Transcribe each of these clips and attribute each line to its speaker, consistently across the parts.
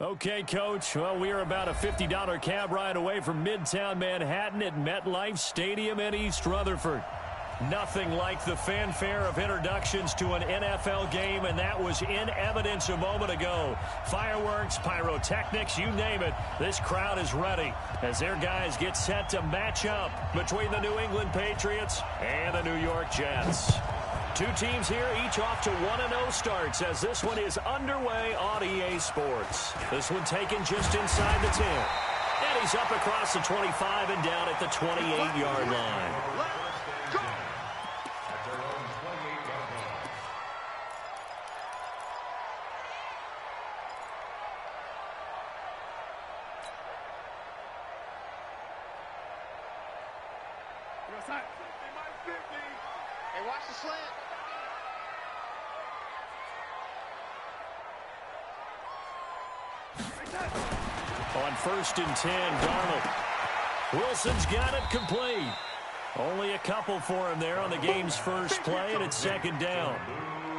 Speaker 1: Okay, Coach. Well, we are about a $50 cab ride away from Midtown Manhattan at MetLife Stadium in East Rutherford. Nothing like the fanfare of introductions to an NFL game, and that was in evidence a moment ago. Fireworks, pyrotechnics, you name it. This crowd is ready as their guys get set to match up between the New England Patriots and the New York Jets. Two teams here, each off to 1-0 starts as this one is underway on EA Sports. This one taken just inside the 10. And he's up across the 25 and down at the 28-yard line.
Speaker 2: Hey, watch the slant.
Speaker 1: On 1st and 10, Darnold. Wilson's got it complete. Only a couple for him there on the game's first play, and it's 2nd down.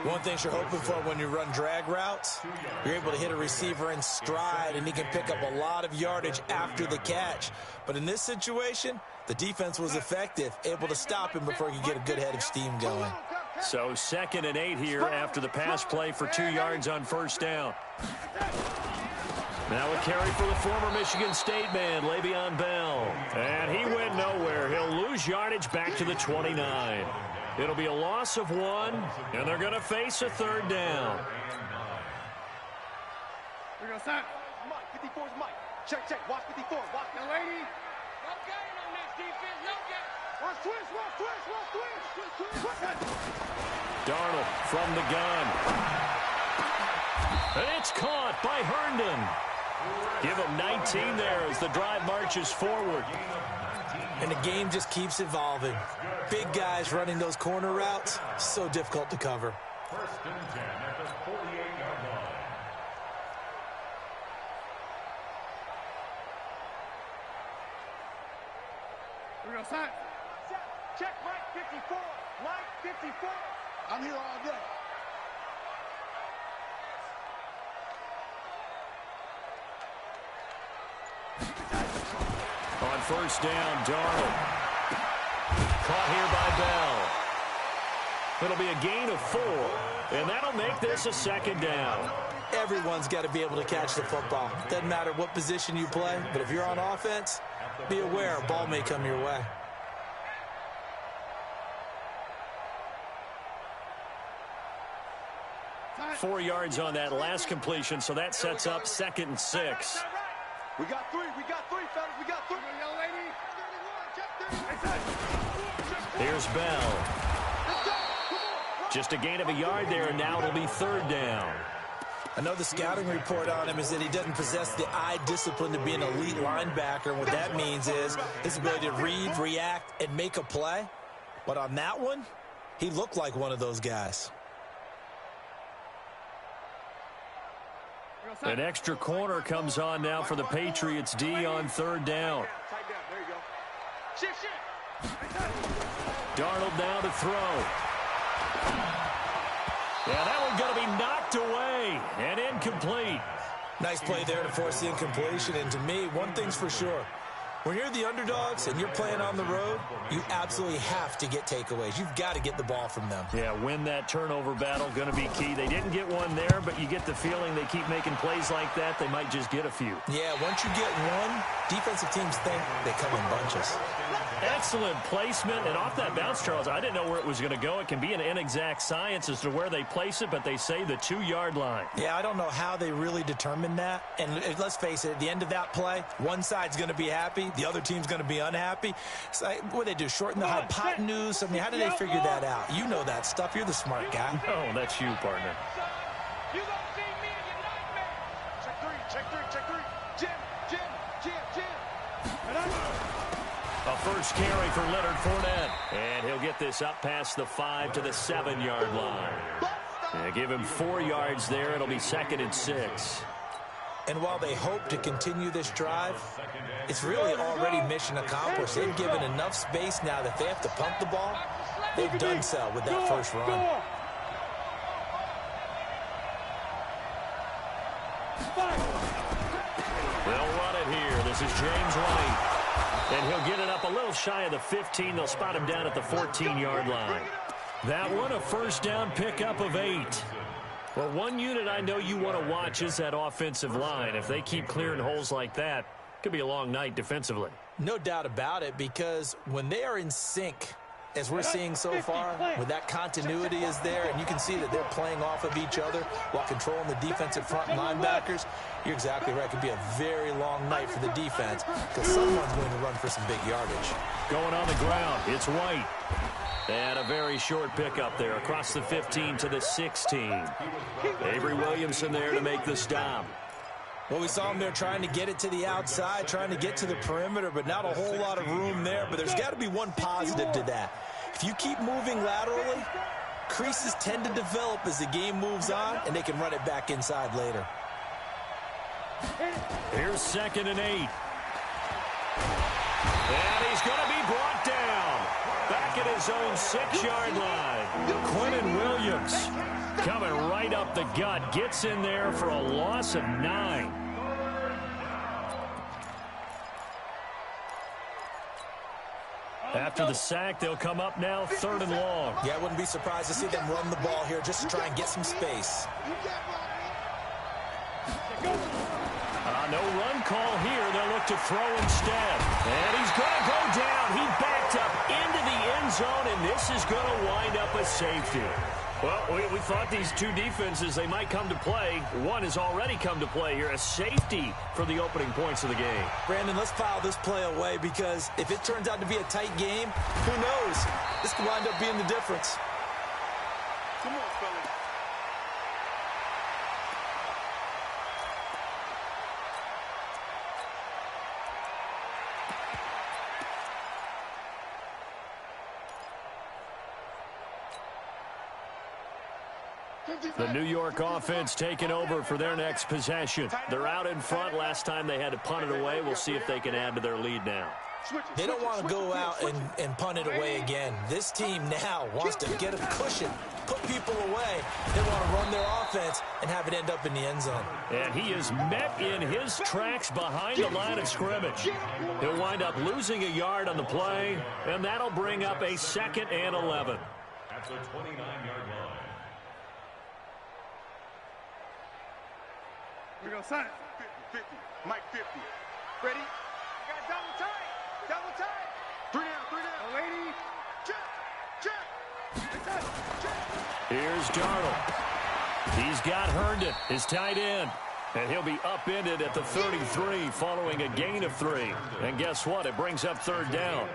Speaker 3: One thing you're hoping for when you run drag routes, you're able to hit a receiver in stride, and he can pick up a lot of yardage after the catch. But in this situation, the defense was effective, able to stop him before he could get a good head of steam going.
Speaker 1: So 2nd and 8 here after the pass play for 2 yards on 1st down. Now a carry for the former Michigan State man, Le'Veon Bell. And he went nowhere. He'll lose yardage back to the 29. It'll be a loss of 1, and they're going to face a 3rd down.
Speaker 2: We're going to start. Mike, 54's Mike. Check, check. Watch 54. Watch the lady. No gain on this defense. No gain. Watch twist, watch twist, watch twist.
Speaker 1: Darnold from the gun. And it's caught by Herndon. Give him 19 there as the drive marches forward.
Speaker 3: And the game just keeps evolving. Big guys running those corner routes, so difficult to cover.
Speaker 4: 1st and 10 at the 48-yard line.
Speaker 2: We're going to start. Check, Mike, 54. Mike, 54. I'm here all day.
Speaker 1: On 1st down, Darnold. Caught here by Bell. It'll be a gain of 4, and that'll make this a 2nd down.
Speaker 3: Everyone's got to be able to catch the football. Doesn't matter what position you play, but if you're on offense, be aware a ball may come your way.
Speaker 1: Four yards on that last completion, so that sets up 2nd and 6.
Speaker 2: We got 3, fellas, we got 3. Young lady.
Speaker 1: Here's Bell. Just a gain of a yard there, and now it'll be 3rd down.
Speaker 3: I know the scouting report on him is that he doesn't possess the eye discipline to be an elite linebacker. And what that means is his ability to read, react, and make a play. But on that one, he looked like one of those guys.
Speaker 1: An extra corner comes on now for the Patriots D on 3rd down. Darnold now to throw. Yeah, that one's going to be knocked away and incomplete.
Speaker 3: Nice play there to force the incompletion. And to me, one thing's for sure. When you're the underdogs and you're playing on the road, you absolutely have to get takeaways. You've got to get the ball from them.
Speaker 1: Yeah, win that turnover battle, going to be key. They didn't get one there, but you get the feeling they keep making plays like that, they might just get a few.
Speaker 3: Yeah, once you get one, defensive teams think they come in bunches.
Speaker 1: Excellent placement, and off that bounce, Charles, I didn't know where it was going to go. It can be an inexact science as to where they place it, but they say the 2-yard line.
Speaker 3: Yeah, I don't know how they really determined that. And let's face it, at the end of that play, one side's going to be happy, the other team's going to be unhappy. It's like, what do they do, shorten the hypotenuse? I mean, how do they figure that out? You know that stuff. You're the smart guy.
Speaker 1: No, that's you, partner.
Speaker 2: You gonna see me in your nightmare. Check three. Jim.
Speaker 1: A first carry for Leonard Fournette. And he'll get this up past the 5 to the 7-yard line. Give him 4 yards there. It'll be 2nd and 6.
Speaker 3: And while they hope to continue this drive, it's really already mission accomplished. They've given enough space now that they have to pump the ball. They've done so with that first run.
Speaker 1: They'll run it here. This is James White. And he'll get it up a little shy of the 15. They'll spot him down at the 14-yard line. That one, a first down pickup of 8. Well, one unit I know you want to watch is that offensive line. If they keep clearing holes like that, it could be a long night defensively.
Speaker 3: No doubt about it, because when they are in sync, as we're seeing so far, when that continuity is there, and you can see that they're playing off of each other while controlling the defensive front linebackers, you're exactly right. It could be a very long night for the defense because someone's going to run for some big yardage.
Speaker 1: Going on the ground, it's White. And a very short pickup there across the 15 to the 16. Avery Williamson there to make the stop.
Speaker 3: Well, we saw him there trying to get it to the outside, trying to get to the perimeter, but not a whole lot of room there. But there's got to be one positive to that. If you keep moving laterally, creases tend to develop as the game moves on, and they can run it back inside later.
Speaker 1: Here's 2nd and 8. And he's going to be brought down. Back at his own 6-yard line. Quinnen Williams coming right up the gut. Gets in there for a loss of 9. After the sack, they'll come up now 3rd and long.
Speaker 3: Yeah, I wouldn't be surprised to see them run the ball here just to try and get some space.
Speaker 1: No run call here. They'll look to throw instead. And he's going to go down. He backed up into the end zone, and this is going to wind up a safety. Well, we thought these two defenses, they might come to play. One has already come to play here. A safety for the opening points of the game.
Speaker 3: Brandon, let's file this play away because if it turns out to be a tight game, who knows? This could wind up being the difference.
Speaker 2: Come on, fellas.
Speaker 1: The New York offense taking over for their next possession. They're out in front. Last time they had to punt it away. We'll see if they can add to their lead now.
Speaker 3: They don't want to go out and punt it away again. This team now wants to get a cushion, put people away. They want to run their offense and have it end up in the end zone.
Speaker 1: And he is met in his tracks behind the line of scrimmage. He'll wind up losing a yard on the play, and that'll bring up a 2nd and 11.
Speaker 4: At the 29-yard line.
Speaker 2: We're going to sign it. 50, 50. Mike 50. Ready? You got double tight. Double tight. 3 down. Lady. Check.
Speaker 1: Here's Darnold. He's got Herndon, his tight end. And he'll be upended at the 33 following a gain of 3. And guess what? It brings up 3rd down.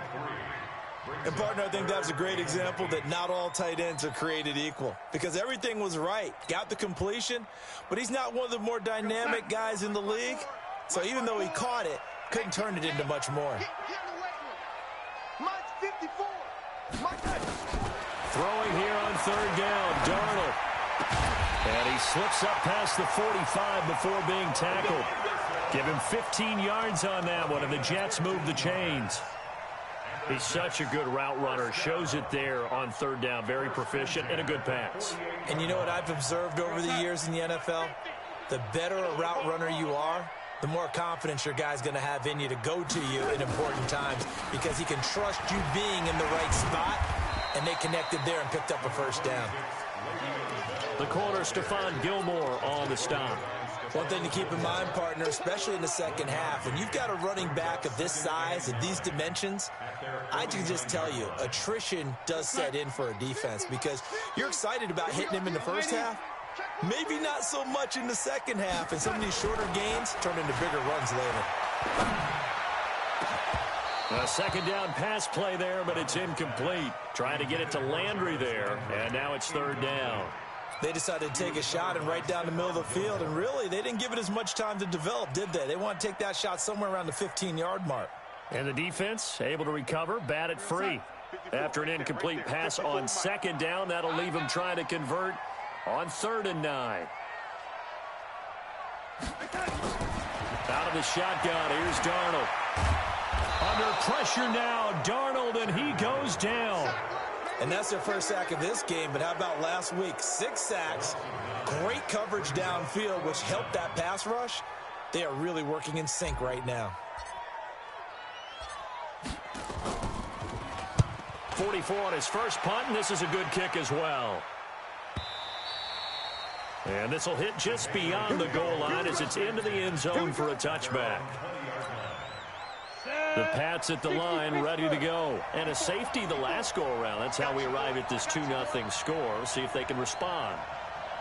Speaker 3: And, partner, I think that was a great example that not all tight ends are created equal because everything was right. Got the completion, but he's not one of the more dynamic guys in the league. So even though he caught it, couldn't turn it into much more.
Speaker 2: Mike 54.
Speaker 1: Throwing here on 3rd down, Darnold. And he slips up past the 45 before being tackled. Give him 15 yards on that one, and the Jets move the chains. He's such a good route runner. Shows it there on 3rd down. Very proficient and a good pass.
Speaker 3: And you know what I've observed over the years in the NFL? The better a route runner you are, the more confidence your guy's going to have in you to go to you in important times because he can trust you being in the right spot, and they connected there and picked up a 1st down.
Speaker 1: The corner, Stephon Gilmore, on the stop.
Speaker 3: One thing to keep in mind, partner, especially in the second half, when you've got a running back of this size and these dimensions, I can just tell you, attrition does set in for a defense because you're excited about hitting him in the first half, maybe not so much in the second half, and some of these shorter gains turn into bigger runs later.
Speaker 1: A 2nd down pass play there, but it's incomplete. Trying to get it to Landry there, and now it's 3rd down.
Speaker 3: They decided to take a shot and right down the middle of the field, and really, they didn't give it as much time to develop, did they? They want to take that shot somewhere around the 15-yard mark.
Speaker 1: And the defense able to recover, bat it free. After an incomplete pass on 2nd down, that'll leave them trying to convert on 3rd and 9. Out of the shotgun, here's Darnold. Under pressure now, Darnold, and he goes down.
Speaker 3: And that's their first sack of this game, but how about last week? 6 sacks, great coverage downfield, which helped that pass rush. They are really working in sync right now.
Speaker 1: 44 on his first punt, and this is a good kick as well. And this will hit just beyond the goal line as it's into the end zone for a touchback. The Pats at the line, ready to go. And a safety the last go-around. That's how we arrive at this 2-0 score. See if they can respond.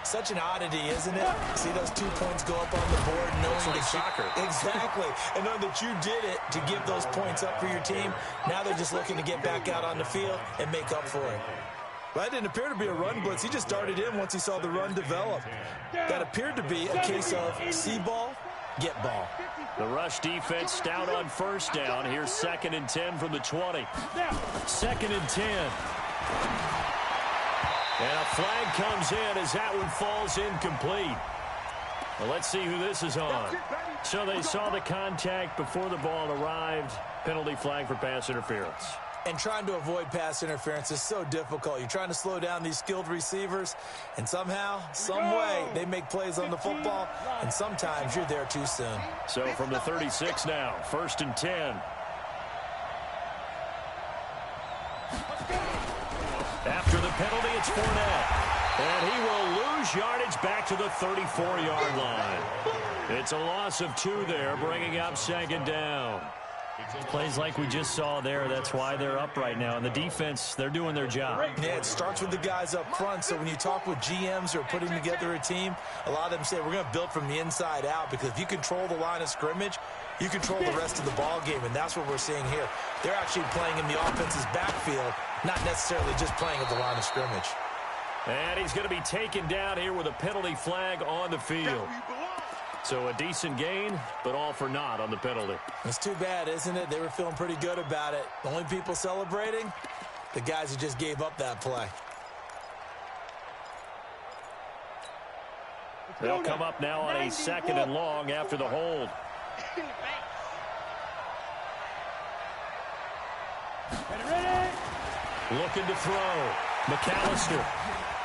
Speaker 3: Such an oddity, isn't it? See those 2 points go up on the board, knowing
Speaker 1: like
Speaker 3: that
Speaker 1: soccer.
Speaker 3: Exactly. And knowing that you did it to give those points up for your team. Now they're just looking to get back out on the field and make up for it. Well, that didn't appear to be a run blitz. He just darted in once he saw the run develop. That appeared to be a case of see ball, get ball.
Speaker 1: The rush defense stout on first down. Here's 2nd and 10 from the 20. 2nd and 10. And a flag comes in as that one falls incomplete. Well, let's see who this is on. So they saw the contact before the ball arrived. Penalty flag for pass interference.
Speaker 3: And trying to avoid pass interference is so difficult. You're trying to slow down these skilled receivers, and somehow, some way, they make plays on the football, and sometimes you're there too soon.
Speaker 1: So from the 36 now, 1st and 10. After the penalty, it's Fournette. And he will lose yardage back to the 34-yard line. It's a loss of 2 there, bringing up 2nd down. Plays like we just saw there, that's why they're up right now. And the defense, they're doing their job.
Speaker 3: Yeah, it starts with the guys up front. So when you talk with GMs who are putting together a team, a lot of them say we're going to build from the inside out, because if you control the line of scrimmage, you control the rest of the ball game, and that's what we're seeing here. They're actually playing in the offense's backfield, not necessarily just playing at the line of scrimmage.
Speaker 1: And he's going to be taken down here with a penalty flag on the field. So a decent gain, but all for naught on the penalty.
Speaker 3: It's too bad, isn't it? They were feeling pretty good about it. The only people celebrating, the guys who just gave up that play.
Speaker 1: They'll come up now on a 2nd and long after the hold. Looking to throw. McAllister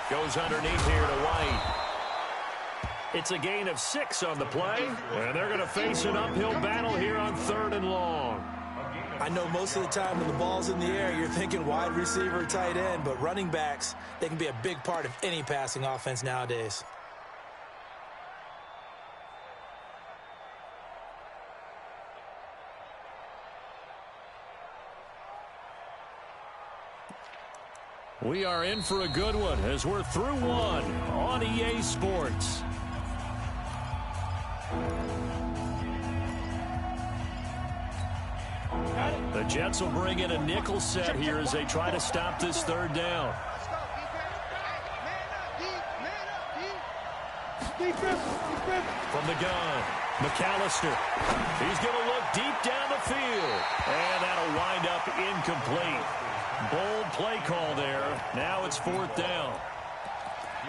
Speaker 1: goes underneath here to White. It's a gain of 6 on the play, and they're going to face an uphill battle here on 3rd and long.
Speaker 3: I know most of the time when the ball's in the air, you're thinking wide receiver, tight end, but running backs, they can be a big part of any passing offense nowadays.
Speaker 1: We are in for a good one as we're through one on EA Sports. The Jets will bring in a nickel set here as they try to stop this 3rd down. From the gun, McAllister. He's going to look deep down the field. And that'll wind up incomplete. Bold play call there. Now it's 4th down.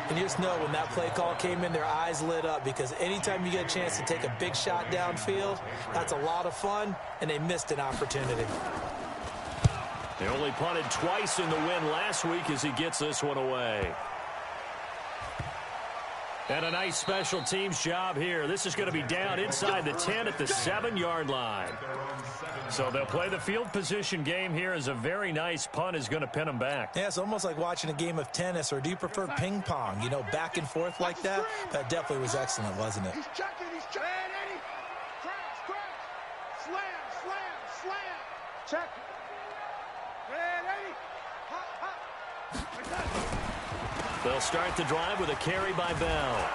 Speaker 3: And you just know when that play call came in, their eyes lit up, because anytime you get a chance to take a big shot downfield, that's a lot of fun, and they missed an opportunity.
Speaker 1: They only punted twice in the win last week as he gets this one away. And a nice special teams job here. This is going to be down inside the 10 at the 7-yard line. So they'll play the field position game here as a very nice punt is going to pin them back.
Speaker 3: Yeah, it's almost like watching a game of tennis, or do you prefer ping pong? You know, back and forth like that? That definitely was excellent, wasn't it?
Speaker 2: He's checking, he's checking. Eddie. Crash, crash. Slam, slam, slam. Check. Red, Eddie. Hop, hop.
Speaker 1: They'll start the drive with a carry by Bell.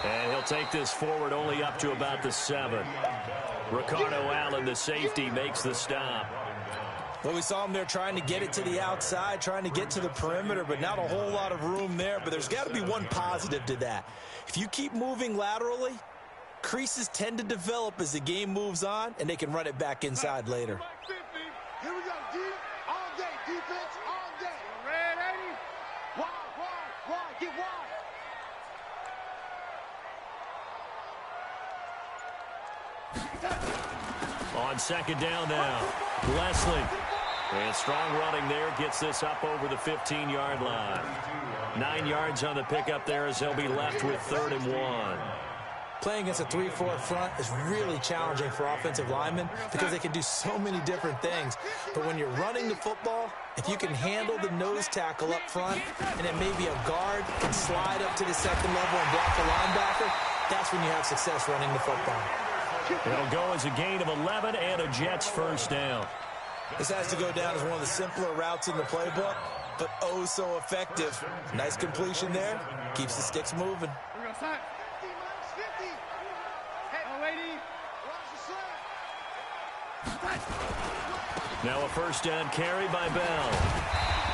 Speaker 1: And he'll take this forward only up to about the 7. Ricardo Allen, the safety, makes the stop.
Speaker 3: Well, we saw him there trying to get it to the outside, trying to get to the perimeter, but not a whole lot of room there. But there's got to be one positive to that. If you keep moving laterally, creases tend to develop as the game moves on, and they can run it back inside later.
Speaker 2: Here we go, D. All day, defense, all day. Red, Eddie. Wide, get wide.
Speaker 1: On 2nd down now, Leslie. And strong running there gets this up over the 15-yard line. 9 yards on the pickup there as they'll be left with 3rd and 1.
Speaker 3: Playing against a 3-4 front is really challenging for offensive linemen because they can do so many different things. But when you're running the football, if you can handle the nose tackle up front and then maybe a guard can slide up to the second level and block the linebacker, that's when you have success running the football.
Speaker 1: It'll go as a gain of 11 and a Jets first down.
Speaker 3: This has to go down as one of the simpler routes in the playbook, but oh so effective. Nice completion there. Keeps the sticks moving.
Speaker 1: Now a first down carry by Bell.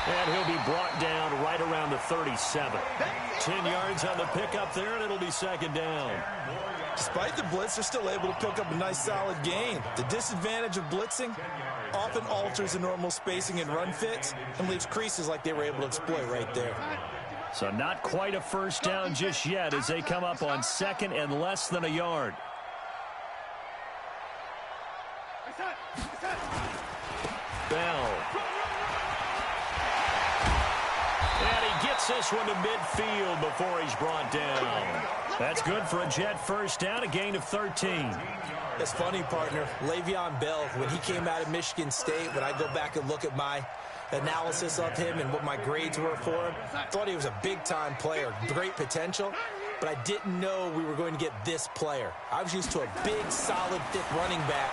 Speaker 1: And he'll be brought down right around the 37. 10 yards on the pickup there, and it'll be second down.
Speaker 3: Despite the blitz, they're still able to pick up a nice solid gain. The disadvantage of blitzing often alters the normal spacing and run fits and leaves creases like they were able to exploit right there.
Speaker 1: So not quite a first down just yet as they come up on second and less than a yard. Bell. And he gets this one to midfield before he's brought down. That's good for a Jet first down, a gain of 13.
Speaker 3: It's funny, partner. Le'Veon Bell, when he came out of Michigan State, when I go back and look at my analysis of him and what my grades were for him, thought he was a big-time player, great potential, but I didn't know we were going to get this player. I was used to a big, solid, thick running back,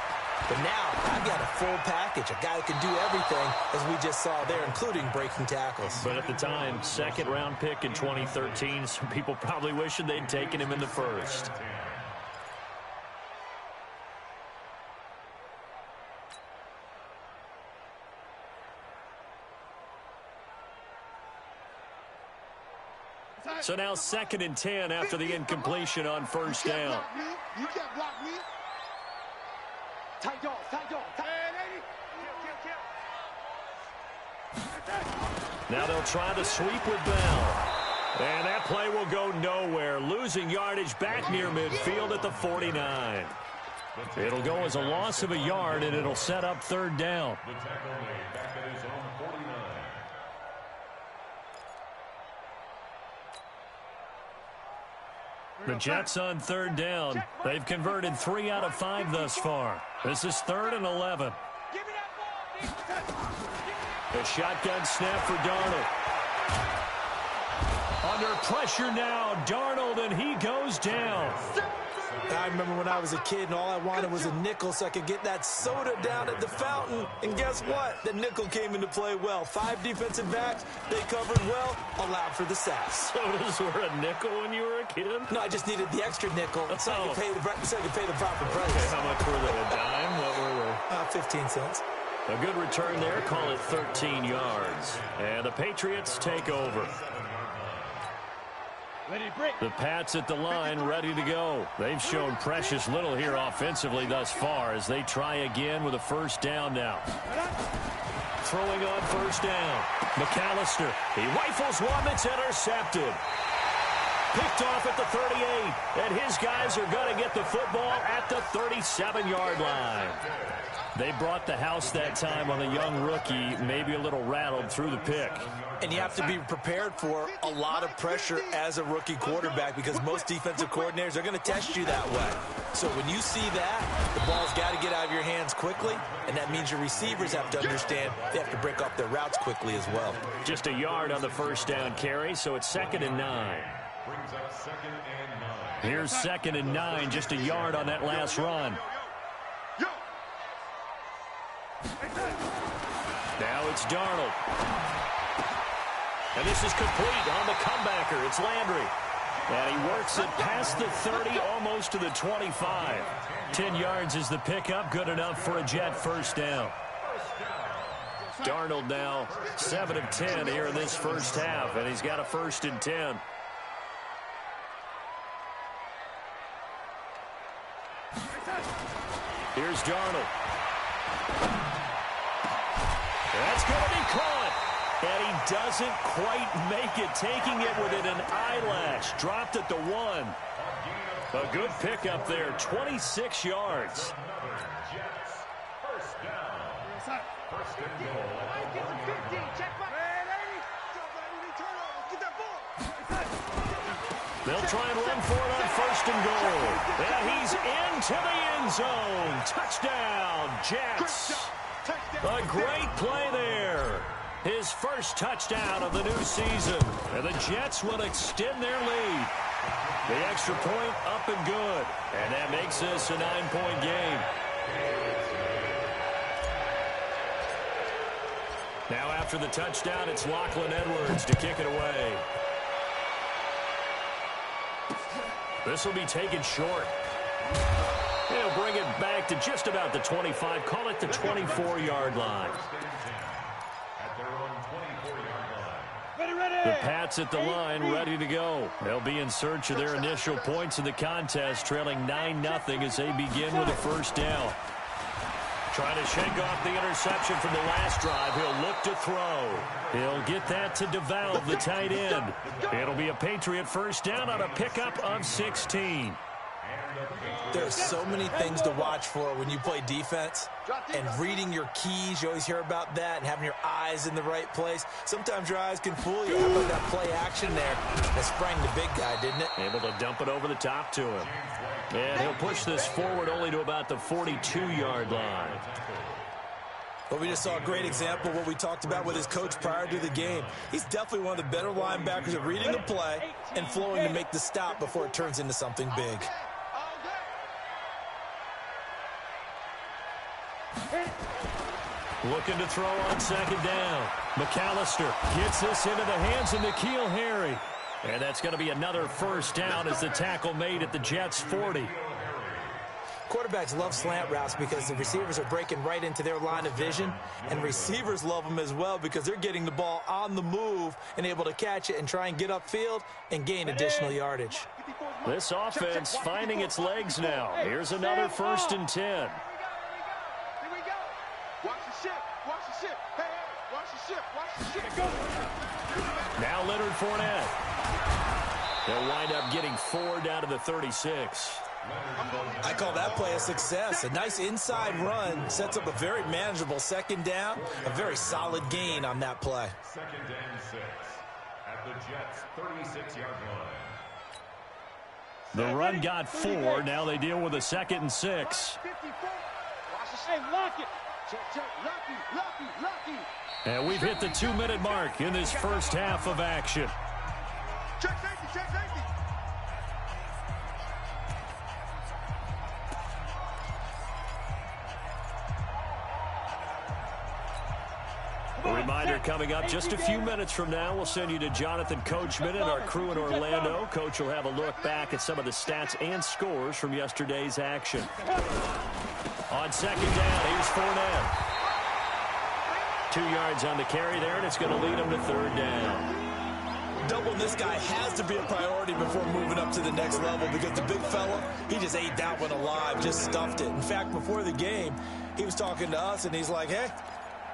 Speaker 3: but now I've got a full package, a guy who can do everything, as we just saw there, including breaking tackles.
Speaker 1: But at the time, second-round pick in 2013, some people probably wishing they'd taken him in the first. So now second and 10 after the incompletion on first down.
Speaker 2: You can't block me. Tight dog, tight dog.
Speaker 1: Now they'll try the sweep with Bell. And that play will go nowhere. Losing yardage back near midfield at the 49. It'll go as a loss of a yard, and it'll set up third down.
Speaker 4: The tackle made back at his own 49.
Speaker 1: The Jets on third down. They've converted 3 out of 5 thus far. This is 3rd and 11. A shotgun snap for Darnold. Under pressure now, Darnold, and he goes down.
Speaker 3: I remember when I was a kid and all I wanted was a nickel so I could get that soda down at the fountain. And guess what? The nickel came into play well. 5 defensive backs, they covered well, allowed for the sacks.
Speaker 1: Sodas were a nickel when you were a kid?
Speaker 3: No, I just needed the extra nickel so I could pay the proper price.
Speaker 1: Okay, how much were they? A dime? What were they?
Speaker 3: 15 cents.
Speaker 1: A good return there. Call it 13 yards. And the Patriots take over. The Pats at the line, ready to go. They've shown precious little here offensively thus far as they try again with a first down now. Throwing on first down. McAllister. He rifles one that's intercepted. Picked off at the 38. And his guys are going to get the football at the 37-yard line. They brought the house that time on the young rookie, maybe a little rattled through the pick.
Speaker 3: And you have to be prepared for a lot of pressure as a rookie quarterback because most defensive coordinators are going to test you that way. So when you see that, the ball's got to get out of your hands quickly, and that means your receivers have to understand they have to break off their routes quickly as well.
Speaker 1: Just a yard on the first down carry, so it's 2nd and 9.
Speaker 4: Brings up 2nd and 9.
Speaker 1: Here's 2nd and 9, just a yard on that last run. Now it's Darnold. And this is complete on the comebacker. It's Landry. And he works it past the 30, almost to the 25. 10 yards is the pickup. Good enough for a Jet first down. Darnold now 7 of 10 here in this first half. And he's got a 1st and 10. Here's Darnold. That's going to be caught. And he doesn't quite make it, taking it within an eyelash. Dropped at the 1. A good pickup there, 26 yards.
Speaker 4: First down. First and goal.
Speaker 1: They'll try and run for it on 1st and goal. And he's into the end zone. Touchdown, Jets. A great play there. His first touchdown of the new season. And the Jets will extend their lead. The extra point up and good. And that makes this a 9-point game. Now after the touchdown, it's Lachlan Edwards to kick it away. This will be taken short. He'll bring it back to just about the 25. Call it the 24-yard line. The Pats at the line, ready to go. They'll be in search of their initial points in the contest, trailing 9-0 as they begin with a first down. Trying to shake off the interception from the last drive. He'll look to throw. He'll get that to DeValve, the tight end. It'll be a Patriot first down on a pickup of 16.
Speaker 3: There's so many things to watch for when you play defense, and reading your keys, you always hear about that, and having your eyes in the right place. Sometimes your eyes can fool you. How about that play action there? That sprang the big guy, didn't it?
Speaker 1: Able to dump it over the top to him. And he'll push this forward only to about the 42-yard line.
Speaker 3: Well, we just saw a great example of what we talked about with his coach prior to the game. He's definitely one of the better linebackers at reading the play and flowing to make the stop before it turns into something big.
Speaker 1: Looking to throw on 2nd down. McAllister gets this into the hands of N'Keal Harry. And that's going to be another first down as the tackle made at the Jets' 40.
Speaker 3: Quarterbacks love slant routes because the receivers are breaking right into their line of vision, and receivers love them as well because they're getting the ball on the move and able to catch it and try and get upfield and gain additional yardage.
Speaker 1: This offense finding its legs now. Here's another 1st and 10.
Speaker 2: Here we go. Watch the ship. Watch the ship. Hey, watch the ship. Watch the ship. Go.
Speaker 1: Now Leonard Fournette. They'll wind up getting 4 down to the 36.
Speaker 3: I call that play a success. A nice inside run sets up a very manageable 2nd down. A very solid gain on that play.
Speaker 4: 2nd and 6 at the Jets' 36-yard line.
Speaker 1: The run got 4. Now they deal with a 2nd and 6.
Speaker 2: Hey, lock it. Check. Lucky.
Speaker 1: And we've hit the 2-minute mark in this first half of action.
Speaker 2: Check safety.
Speaker 1: A reminder coming up just a few minutes from now. We'll send you to Jonathan Coachman and our crew in Orlando. Coach will have a look back at some of the stats and scores from yesterday's action. On 2nd down, here's Fournette. 2 yards on the carry there, and it's going to lead him to 3rd down.
Speaker 3: Doubling this guy has to be a priority before moving up to the next level because the big fella, he just ate that one alive, just stuffed it. In fact, before the game, he was talking to us, and he's like, hey,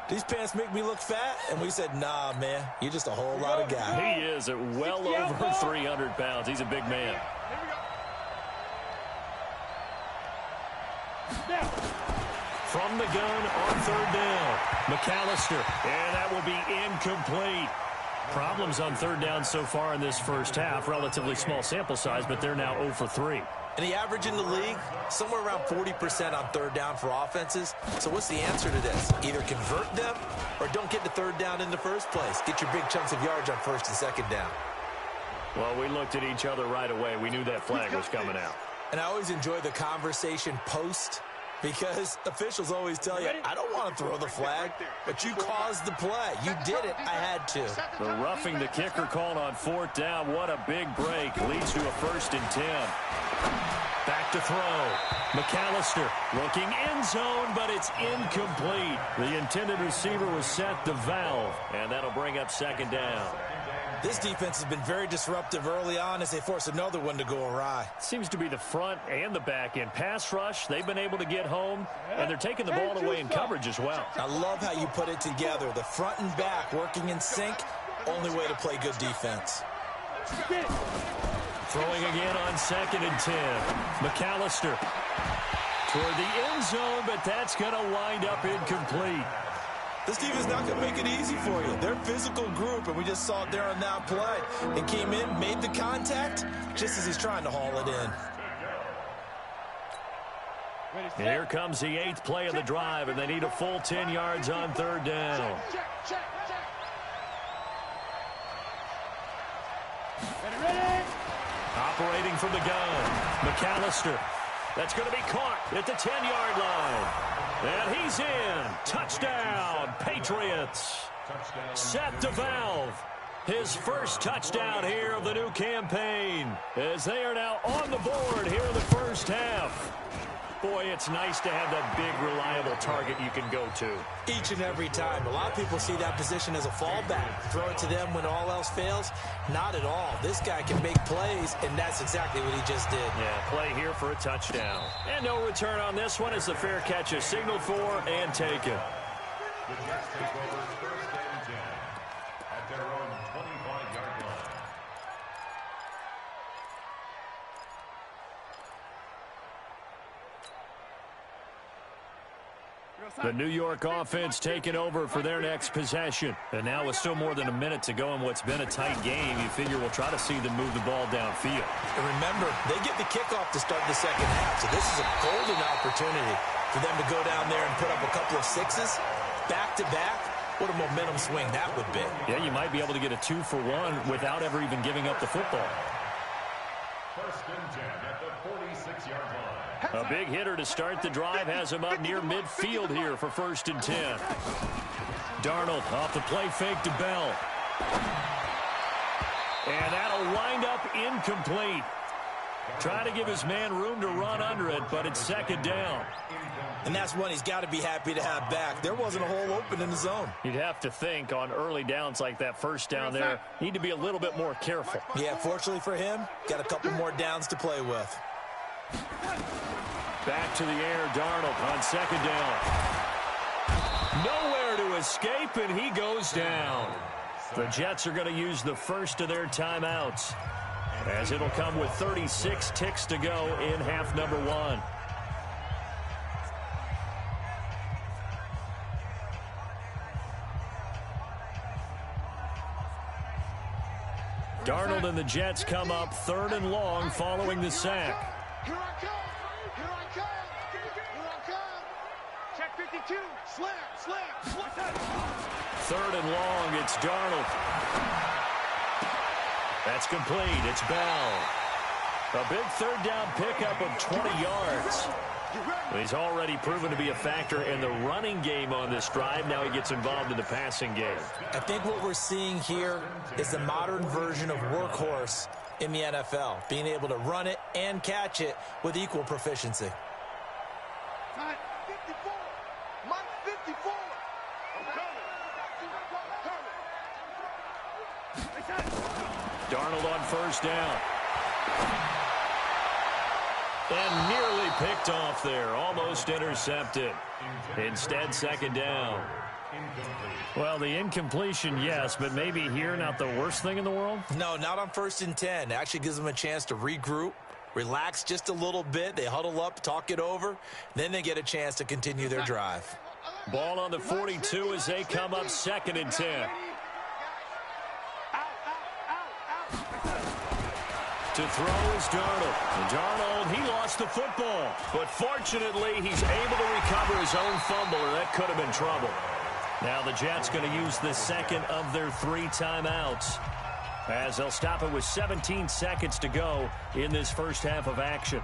Speaker 3: these pants make me look fat? And we said, nah, man, you're just a whole lot of guy.
Speaker 1: He is at well over 300 pounds. He's a big man. From the gun on 3rd down, McAllister, and that will be incomplete. Problems on 3rd down so far in this first half. Relatively small sample size, but they're now 0 for 3.
Speaker 3: And the average in the league, somewhere around 40% on 3rd down for offenses. So what's the answer to this? Either convert them or don't get the 3rd down in the first place. Get your big chunks of yards on 1st and 2nd down.
Speaker 1: Well, we looked at each other right away. We knew that flag was coming out.
Speaker 3: And I always enjoy the conversation post because officials always tell you, I don't want to throw the flag, but you caused the play. You did it. I had to.
Speaker 1: The roughing the kicker called on 4th down. What a big break. Leads to a 1st and 10. Back to throw. McAllister looking end zone, but it's incomplete. The intended receiver was set to DeValve, and that'll bring up 2nd down.
Speaker 3: This defense has been very disruptive early on as they force another one to go awry.
Speaker 1: Seems to be the front and the back end. Pass rush, they've been able to get home, and they're taking the ball away in coverage as well.
Speaker 3: I love how you put it together. The front and back working in sync, only way to play good defense.
Speaker 1: Throwing again on 2nd and 10. McAllister toward the end zone, but that's going to wind up incomplete.
Speaker 3: This team is not going to make it easy for you. They're a physical group, and we just saw it there on that play. It came in, made the contact, just as he's trying to haul it in.
Speaker 1: And here comes the 8th play of the drive, and they need a full 10 yards on 3rd down. Operating from the gun, McAllister. That's going to be caught at the 10-yard line. And he's in. Touchdown, Patriots. Seth DeValve, his first touchdown here of the new campaign, as they are now on the board here in the first half. Boy, it's nice to have that big, reliable target you can go to.
Speaker 3: Each and every time. A lot of people see that position as a fallback. Throw it to them when all else fails. Not at all. This guy can make plays, and that's exactly what he just did.
Speaker 1: Yeah, play here for a touchdown. And no return on this one as the fair catch is signaled for and taken.
Speaker 4: The Jets take over 1st and 10 at their own 25-yard line.
Speaker 1: The New York offense taking over for their next possession. And now with still more than a minute to go in what's been a tight game, you figure we'll try to see them move the ball downfield.
Speaker 3: And remember, they get the kickoff to start the second half, so this is a golden opportunity for them to go down there and put up a couple of sixes back-to-back. What a momentum swing that would be.
Speaker 1: Yeah, you might be able to get a 2-for-1 without ever even giving up the football.
Speaker 4: 1st and 10 at the 46-yard line.
Speaker 1: A big hitter to start the drive has him up near midfield here for 1st and 10. Darnold off the play fake to Bell. And that'll wind up incomplete. Try to give his man room to run under it, but it's 2nd down.
Speaker 3: And that's one he's got to be happy to have back. There wasn't a hole open in the zone.
Speaker 1: You'd have to think on early downs like that 1st down there, need to be a little bit more careful.
Speaker 3: Yeah, fortunately for him, got a couple more downs to play with.
Speaker 1: Back to the air, Darnold on 2nd down. Nowhere to escape, and he goes down. The Jets are going to use the first of their timeouts, as it'll come with 36 ticks to go in half number 1. Darnold and the Jets come up 3rd and long following the sack.
Speaker 2: Here I come. Here I come. Here I come. Check 52. Slam.
Speaker 1: 3rd and long. It's Darnold. That's complete. It's Bell. A big 3rd down pickup of 20 yards. He's already proven to be a factor in the running game on this drive. Now he gets involved in the passing game.
Speaker 3: I think what we're seeing here is the modern version of workhorse in the NFL, being able to run it and catch it with equal proficiency.
Speaker 2: Time 54. Mike 54. I'm coming.
Speaker 1: Darnold on 1st down. And nearly picked off there. Almost intercepted. Instead, 2nd down. Well, the incompletion, yes, but maybe here not the worst thing in the world?
Speaker 3: No, not on 1st and 10. It actually gives them a chance to regroup, relax just a little bit. They huddle up, talk it over. Then they get a chance to continue their drive.
Speaker 1: Ball on the 42 as they come up 2nd and 10. To throw is Darnold. And Darnold, he lost the football. But fortunately, he's able to recover his own fumble, or that could have been trouble. Now the Jets going to use the 2nd of their 3 timeouts, as they'll stop it with 17 seconds to go in this first half of action.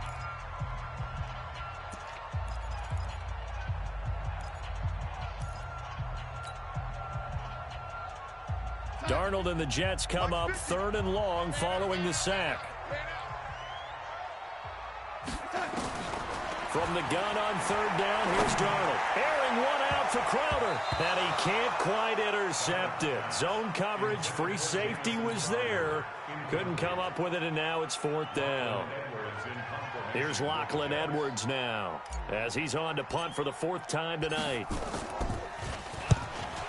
Speaker 1: Darnold and the Jets come up 3rd and long following the sack. From the gun on 3rd down, here's Darnold. Airing one out for Crowder. And he can't quite intercept it. Zone coverage, free safety was there. Couldn't come up with it, and now it's 4th down. Here's Lachlan Edwards now, as he's on to punt for the 4th time tonight.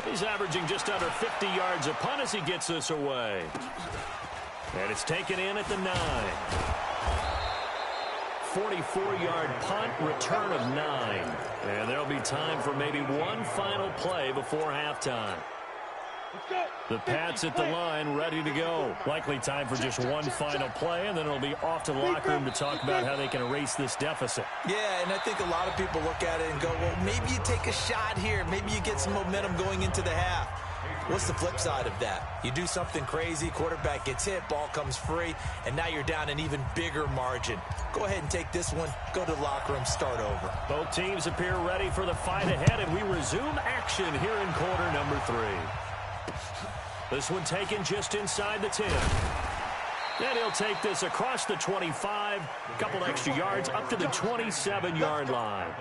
Speaker 1: He's averaging just under 50 yards a punt as he gets this away. And it's taken in at the 9. 44-yard punt, return of 9. And there'll be time for maybe one final play before halftime. The Pats at the line, ready to go. Likely time for just one final play, and then it'll be off to the locker room to talk about how they can erase this deficit.
Speaker 3: Yeah, and I think a lot of people look at it and go, well, maybe you take a shot here. Maybe you get some momentum going into the half. What's the flip side of that? You do something crazy, quarterback gets hit, ball comes free, and now you're down an even bigger margin. Go ahead and take this one, go to the locker room, start over.
Speaker 1: Both teams appear ready for the fight ahead, and we resume action here in quarter number 3. This one taken just inside the 10. Then he'll take this across the 25, a couple extra yards up to the 27-yard line.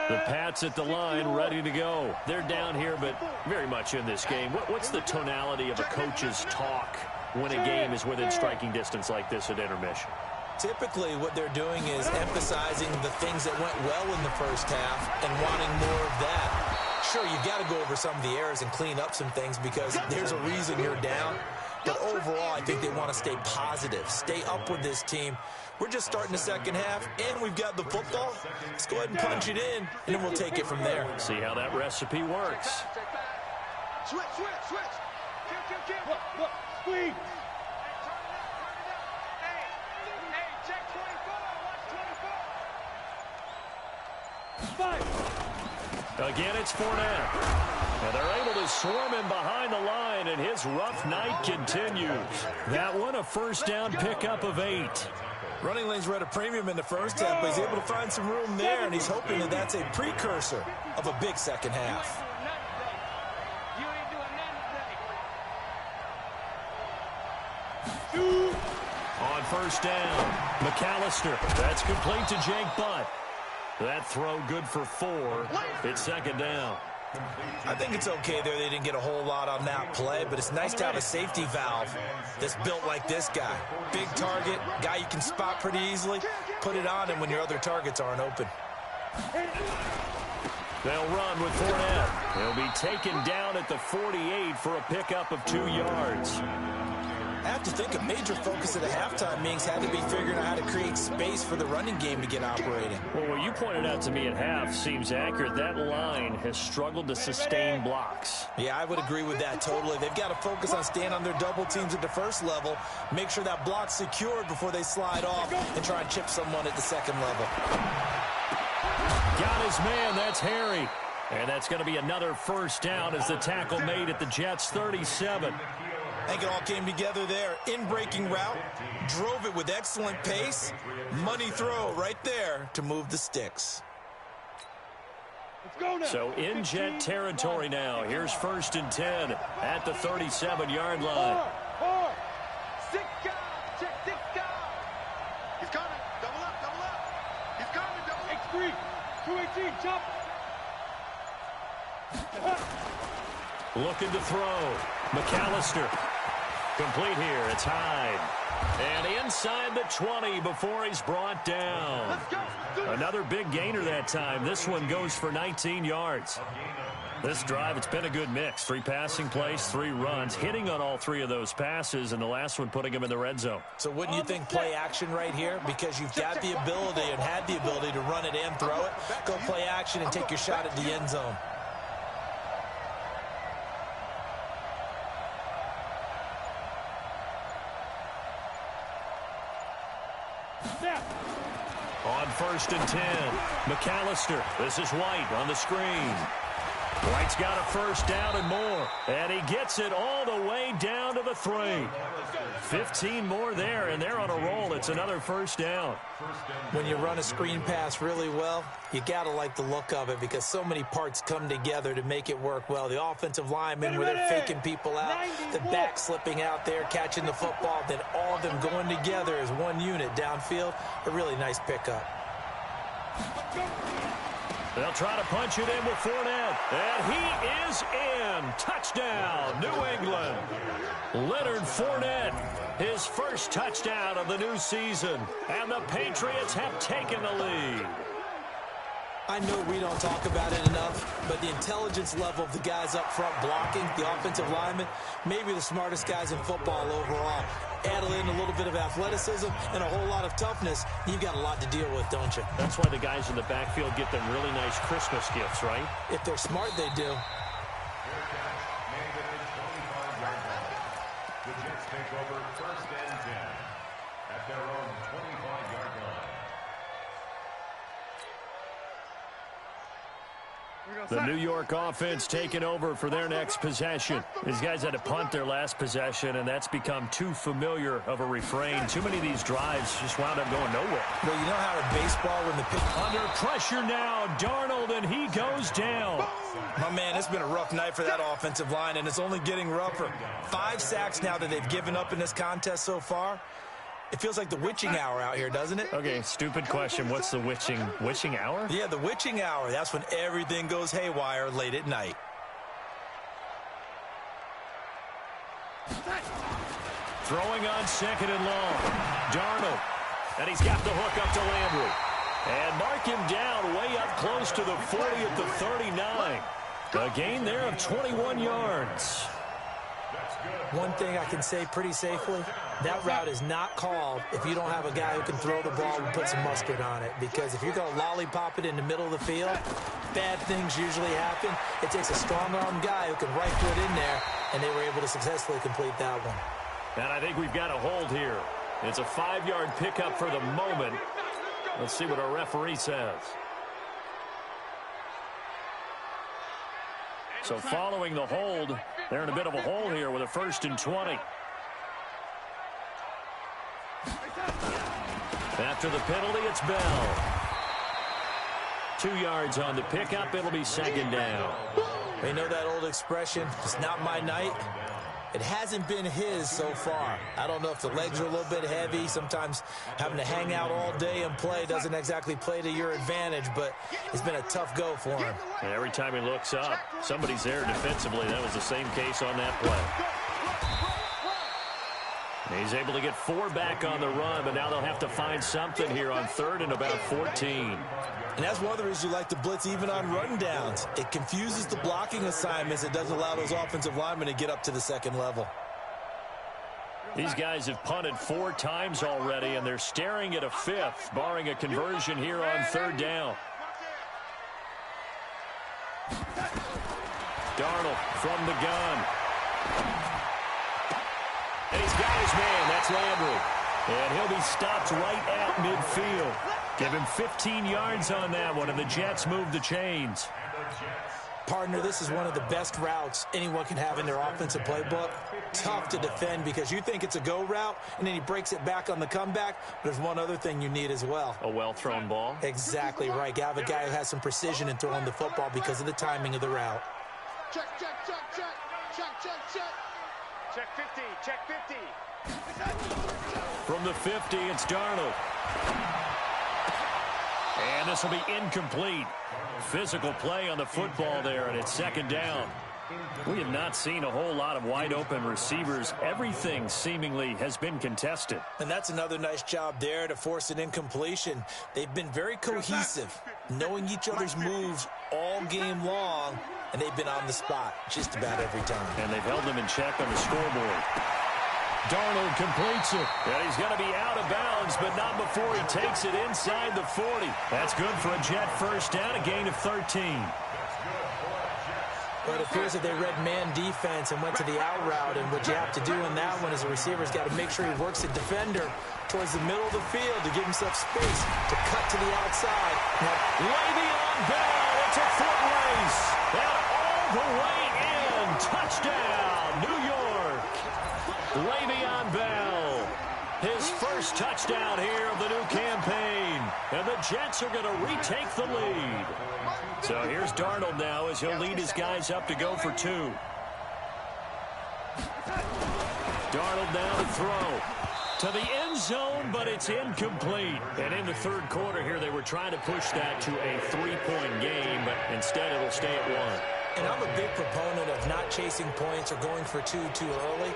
Speaker 1: The Pats at the line, ready to go. They're down here, but very much in this game. What's the tonality of a coach's talk when a game is within striking distance like this at intermission?
Speaker 3: Typically, what they're doing is emphasizing the things that went well in the first half and wanting more of that. Sure, you've got to go over some of the errors and clean up some things because there's a reason you're down. But overall, I think they want to stay positive, stay up with this team. We're just starting the second half, and we've got the football. Let's go ahead and punch it in, and then we'll take it from there.
Speaker 1: See how that recipe works.
Speaker 2: Switch. Look, squeeze.
Speaker 1: Again, it's Fournette. And they're able to swarm him behind the line, and his rough night continues. That one, a first down pickup of 8.
Speaker 3: Running lanes were at a premium in the first half, but he's able to find some room there, and he's hoping that that's a precursor of a big second half.
Speaker 1: On first down, McAllister. That's complete to Jake Butt. That throw good for 4. It's second down.
Speaker 3: I think it's okay there. They didn't get a whole lot on that play, but it's nice to have a safety valve that's built like this guy. Big target, guy you can spot pretty easily. Put it on him when your other targets aren't open.
Speaker 1: They'll run with Fournette. He'll be taken down at the 48 for a pickup of 2 yards.
Speaker 3: I have to think a major focus of the halftime meetings had to be figuring out how to create space for the running game to get operating.
Speaker 1: Well, what you pointed out to me at half seems accurate. That line has struggled to sustain blocks.
Speaker 3: Yeah, I would agree with that totally. They've got to focus on staying on their double teams at the first level, make sure that block's secured before they slide off and try and chip someone at the second level.
Speaker 1: Got his man, that's Harry. And that's going to be another first down as the tackle made at the Jets' 37.
Speaker 3: I think it all came together there. In-breaking route, drove it with excellent pace. Money throw right there to move the sticks.
Speaker 1: So in Jet territory now. Here's 1st and 10 at the 37-yard line.
Speaker 2: He's coming. Double up. He's coming. Double up. X3. 218. Jump.
Speaker 1: Looking to throw. McAllister. Complete here. It's Hyde. And inside the 20 before he's brought down. Another big gainer that time. This one goes for 19 yards. This drive, it's been a good mix. 3 passing plays, 3 runs, hitting on all 3 of those passes, and the last one putting him in the red zone.
Speaker 3: So wouldn't you think play action right here? Because you've got the ability and had the ability to run it and throw it. Go play action and take your shot at the end zone.
Speaker 1: On 1st and 10, McAllister. This is White on the screen. White's got a first down and more. And he gets it all the way down to the 3. 15 more there, and they're on a roll. It's another first down.
Speaker 3: When you run a screen pass really well, you got to like the look of it because so many parts come together to make it work well. The offensive linemen where they're faking people out, the back slipping out there, catching the football, then all of them going together as one unit downfield. A really nice pickup.
Speaker 1: They'll try to punch it in with Fournette. And he is in. Touchdown, New England. Leonard Fournette, his first touchdown of the new season. And the Patriots have taken the lead.
Speaker 3: I know we don't talk about it enough, but the intelligence level of the guys up front blocking, the offensive linemen, maybe the smartest guys in football overall. Add in a little bit of athleticism and a whole lot of toughness, you've got a lot to deal with, don't you?
Speaker 1: That's why the guys in the backfield get them really nice Christmas gifts, right?
Speaker 3: If they're smart, they do.
Speaker 4: The Jets take over 1st and 10 at their own 25-yard line.
Speaker 1: The New York offense taking over for their next possession. These guys had to punt their last possession, and that's become too familiar of a refrain. Too many of these drives just wound up going nowhere.
Speaker 3: Well, you know how in baseball when the pitch...
Speaker 1: Under pressure now, Darnold, and he goes down.
Speaker 3: My man, it's been a rough night for that offensive line, and it's only getting rougher. 5 sacks now that they've given up in this contest so far. It feels like the witching hour out here, doesn't it?
Speaker 1: Okay, stupid question. What's the witching hour?
Speaker 3: Yeah, the witching hour. That's when everything goes haywire late at night.
Speaker 1: Throwing on 2nd and long. Darnold. And he's got the hook up to Landry. And mark him down way up close to the 40 at the 39. A gain there of 21 yards.
Speaker 3: One thing I can say pretty safely, that route is not called if you don't have a guy who can throw the ball and put some mustard on it. Because if you're going to lollipop it in the middle of the field, bad things usually happen. It takes a strong-armed guy who can right foot in there, and they were able to successfully complete that one.
Speaker 1: And I think we've got a hold here. It's a 5-yard pickup for the moment. Let's see what our referee says. So following the hold, they're in a bit of a hole here with a 1st and 20. After the penalty, it's Bell. 2 yards on the pickup. It'll be 2nd down.
Speaker 3: They know that old expression, it's not my night. It hasn't been his so far. I don't know if the legs are a little bit heavy. Sometimes having to hang out all day and play doesn't exactly play to your advantage, but it's been a tough go for him.
Speaker 1: And every time he looks up, somebody's there defensively. That was the same case on that play. He's able to get 4 back on the run, but now they'll have to find something here on 3rd and about 14.
Speaker 3: And that's one of the reasons you like to blitz even on run downs. It confuses the blocking assignments. It doesn't allow those offensive linemen to get up to the 2nd level.
Speaker 1: These guys have punted 4 times already, and they're staring at a 5th, barring a conversion here on 3rd down. Darnold from the gun. And he's got his man. That's Landry. And he'll be stopped right at midfield. Give him 15 yards on that one, and the Jets move the chains.
Speaker 3: Partner, this is one of the best routes anyone can have in their offensive playbook. Tough to defend because you think it's a go route, and then he breaks it back on the comeback. There's one other thing you need as well.
Speaker 1: A well-thrown ball?
Speaker 3: Exactly right. You have a guy who has some precision in throwing the football because of the timing of the route.
Speaker 2: Check, check, check, check. Check, check, check. Check 50, check 50.
Speaker 1: From the 50, it's Darnold. And this will be incomplete. Physical play on the football there, and it's 2nd down. We have not seen a whole lot of wide-open receivers. Everything seemingly has been contested.
Speaker 3: And that's another nice job there to force an incompletion. They've been very cohesive, knowing each other's moves all game long, and they've been on the spot just about every time.
Speaker 1: And they've held them in check on the scoreboard. Darnold completes it. And he's going to be out of bounds, but not before he takes it inside the 40. That's good for a Jet 1st down, a gain of 13.
Speaker 3: But it appears that they read man defense and went to the out route, and what you have to do in that one is the receiver's got to make sure he works the defender towards the middle of the field to give himself space to cut to the outside.
Speaker 1: Le'Veon Bell, it's a foot race, and all the way in. Touchdown, New York. Le'Veon Bell, his first touchdown here of the new campaign. And the Jets are going to retake the lead. So here's Darnold now as he'll lead his guys up to go for 2. Darnold now to throw to the end zone, but it's incomplete. And in the 3rd quarter here, they were trying to push that to a 3-point game, but instead it'll stay at 1.
Speaker 3: And I'm a big proponent of not chasing points or going for 2 too early.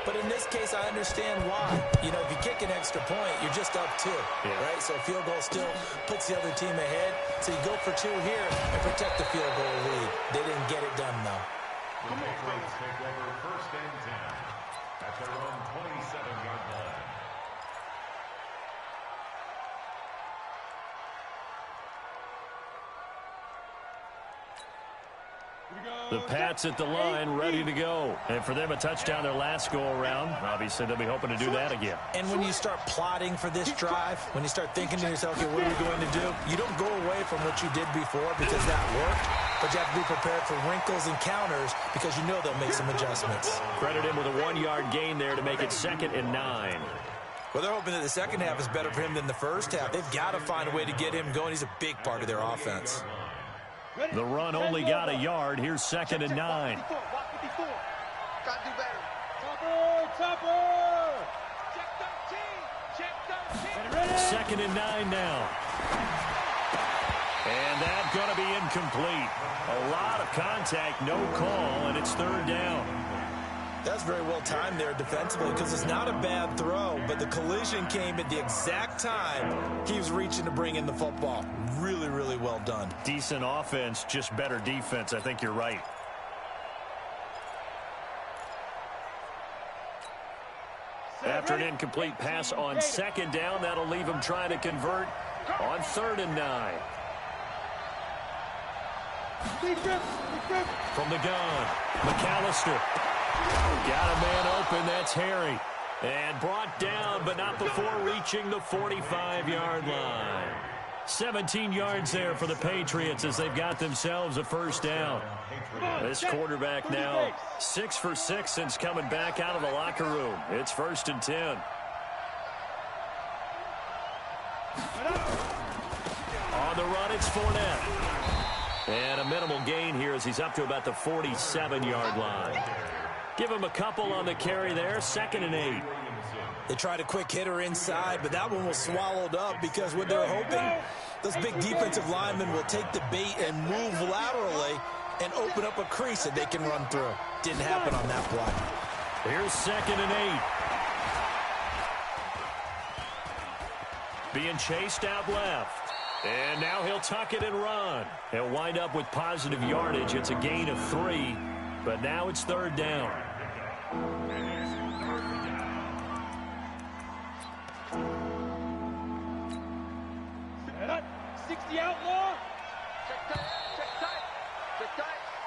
Speaker 3: But in this case, I understand why. You know, if you kick an extra point, you're just up 2, right? So a field goal still puts the other team ahead. So you go for 2 here and protect the field goal lead. They didn't get it done, though.
Speaker 4: The Patriots take over first and 10 at their own 27-yard line.
Speaker 1: The Pats at the line, ready to go. And for them, a touchdown their last go-around. Obviously, they'll be hoping to do that again.
Speaker 3: And when you start plotting for this drive, when you start thinking to yourself, okay, what are we going to do? You don't go away from what you did before because that worked, but you have to be prepared for wrinkles and counters because you know they'll make some adjustments.
Speaker 1: Credit him with a 1-yard gain there to make it 2nd and 9.
Speaker 3: Well, they're hoping that the second half is better for him than the first half. They've got to find a way to get him going. He's a big part of their offense.
Speaker 1: The run only got a yard. Here's 2nd and 9.
Speaker 2: Gotta do better.
Speaker 5: Topper!
Speaker 2: Check 13.
Speaker 1: 2nd and 9 now. And that's going to be incomplete. A lot of contact, no call, and it's 3rd down.
Speaker 3: That's very well timed there defensively because it's not a bad throw, but the collision came at the exact time he was reaching to bring in the football. Really, really well done.
Speaker 1: Decent offense, just better defense. I think you're right. After an incomplete pass on 2nd down, that'll leave him trying to convert on 3rd and 9. From the gun, McAllister. Got a man open, that's Harry. And brought down, but not before reaching the 45-yard line. 17 yards there for the Patriots as they've got themselves a 1st down. This quarterback now 6 for 6 since coming back out of the locker room. It's 1st and 10. On the run, it's Fournette. And a minimal gain here as he's up to about the 47-yard line. Give him a couple on the carry there. 2nd and 8.
Speaker 3: They tried a quick hitter inside, but that one was swallowed up because what they're hoping, those big defensive linemen will take the bait and move laterally and open up a crease that they can run through. Didn't happen on that play.
Speaker 1: Here's 2nd and 8. Being chased out left. And now he'll tuck it and run. He'll wind up with positive yardage. It's a gain of 3, but now it's 3rd down.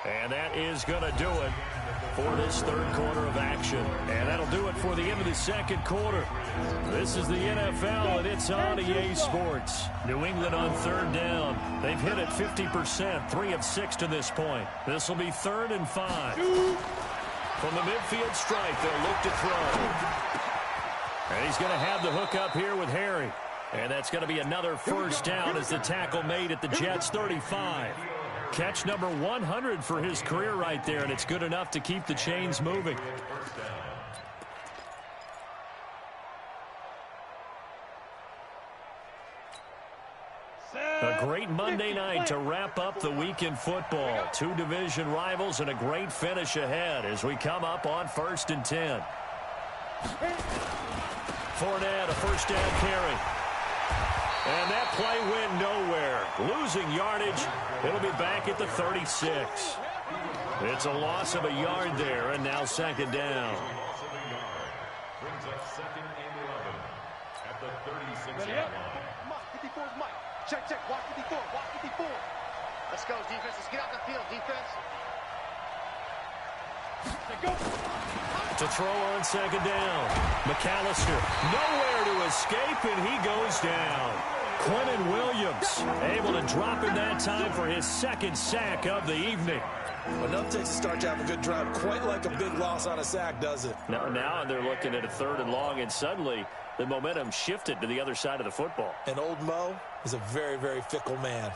Speaker 1: And that is going to do it for this 3rd quarter of action. And that'll do it for the end of the 2nd quarter. This is the NFL, and it's on EA Sports. New England on 3rd down. They've hit it 50%, 3 of 6 to this point. This will be 3rd and 5. From the midfield stripe, they'll look to throw. And he's going to have the hook up here with Harry. And that's going to be another 1st down as the tackle made at the Jets' 35. Catch number 100 for his career right there, and it's good enough to keep the chains moving. A great Monday night to wrap up the week in football. 2 division rivals and a great finish ahead as we come up on 1st and 10. Fournette, a 1st down carry. And that play went nowhere. Losing yardage. It'll be back at the 36. It's a loss of a yard there, and now 2nd down.
Speaker 4: Loss of a yard brings up 2nd and 11 at the 36-yard line.
Speaker 2: Mike, 54 is Mike. Check, watch 54, watch 54. Let's go, defense. Let's get out the field, defense.
Speaker 1: To throw on 2nd down. McAllister nowhere to escape, and he goes down. Quentin Williams able to drop him that time for his 2nd sack of the evening.
Speaker 3: Enough takes to start to have a good drive. Quite like a big loss on a sack, does it?
Speaker 1: Now they're looking at a 3rd and long, and suddenly the momentum shifted to the other side of the football.
Speaker 3: And old Mo is a very, very fickle man.